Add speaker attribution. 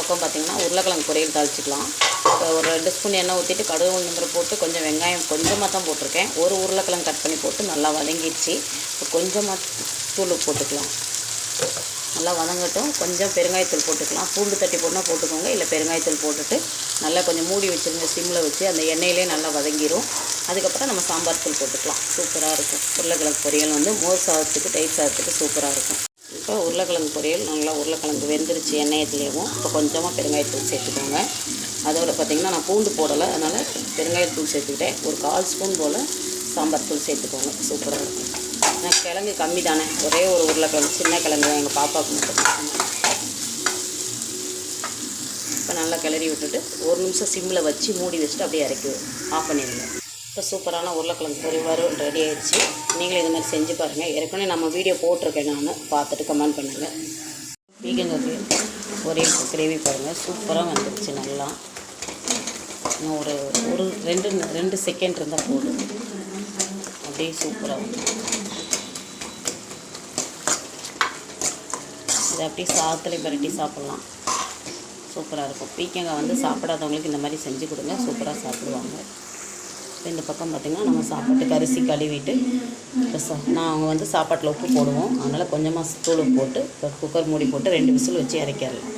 Speaker 1: பக்கம் பார்த்திங்கன்னா உருளைக்கிழங்கு பொரியல் தாளிச்சிக்கலாம். ஒரு 2 ஸ்பூன் எண்ணெய் ஊற்றிட்டு கடுகு உளுந்தம்பருப்பு போட்டு கொஞ்சம் வெங்காயம் கொஞ்சமாக தான் போட்டிருக்கேன். ஒரு உருளைக்கிழங்கு கட் பண்ணி போட்டு நல்லா வதங்கிடுச்சு. இப்போ கொஞ்சமாக தூள் போட்டுக்கலாம். நல்லா வதங்கட்டும். கொஞ்சம் பெருங்காயத்தூள் போட்டுக்கலாம். பூண்டு தட்டி போட்டால் போட்டுக்கோங்க, இல்லை பெருங்காயத்தூள் போட்டுட்டு நல்லா கொஞ்சம் மூடி வச்சுருங்க. சிம்மில் வச்சு அந்த எண்ணெயிலே நல்லா வதங்கிடும். அதுக்கப்புறம் நம்ம சாம்பார் தூள் போட்டுக்கலாம். சூப்பராக இருக்கும். உருளைக்கிழங்கு பொரியல் வந்து மோர் சாதத்துக்கு தயிர் சாதத்துக்கு சூப்பராக இருக்கும். இப்போ உருளைக்கிழங்கு பொரியல் நல்லா உருளைக்கிழங்கு வெந்துருச்சு எண்ணெயத்துலேயும். இப்போ கொஞ்சமாக பெருங்காயத்தூள் சேர்த்துக்கோங்க. அதோட பார்த்திங்கன்னா நான் பூண்டு போடலை, அதனால் பெருங்காயத்தூள் சேர்த்துக்கிட்டேன். ஒரு 1/4 ஸ்பூன் போல் சாம்பார் தூள் சேர்த்துக்கோங்க. சூப்பராக இருக்கும். எனக்கு கிழங்கு கம்மி தானே, ஒரே ஒரு உருளைக்கிழங்கு சின்ன கிழங்கு தான் எங்கள் பாப்பாவுக்கு மட்டும். இப்போ நல்லா கிளறி விட்டுட்டு 1 நிமிஷம் சிம்மில் வச்சு மூடி வச்சுட்டு அப்படியே இறக்கி ஆஃப் பண்ணிடுங்க. இப்போ சூப்பரான உருளைக்கிழங்கு பொரியல் ரெடி ஆகிடுச்சு. நீங்களும் இது மாதிரி செஞ்சு பாருங்கள். ஏற்கனவே நம்ம வீடியோ போட்டிருக்கேன், நான் பார்த்துட்டு கமெண்ட் பண்ணுங்கள். பீக்கங்காய் பொரியல் கிரேவி பாருங்கள், சூப்பராக வந்துடுச்சு. நல்லா இன்னும் ஒரு 2 செகண்ட் இருந்தால் போதும். அப்படியே சூப்பராக வந்து இதை அப்படியே சாதத்துலேயே பரட்டி சாப்பிட்லாம். சூப்பராக இருக்கும். பீக்கங்காய் வந்து சாப்பிடாதவங்களுக்கு இந்த மாதிரி செஞ்சு கொடுங்க, சூப்பராக சாப்பிடுவாங்க. இப்போ இந்த பக்கம் பார்த்திங்கன்னா நம்ம சாப்பாட்டுக்கு அரிசி கழுவிட்டு நாங்கள் வந்து சாப்பாட்டில் உப்பு போடுவோம், அதனால் கொஞ்சமாக தூள் போட்டு இப்போ குக்கர் மூடி போட்டு 2 விசில் வச்சு இறக்கிடலாம்.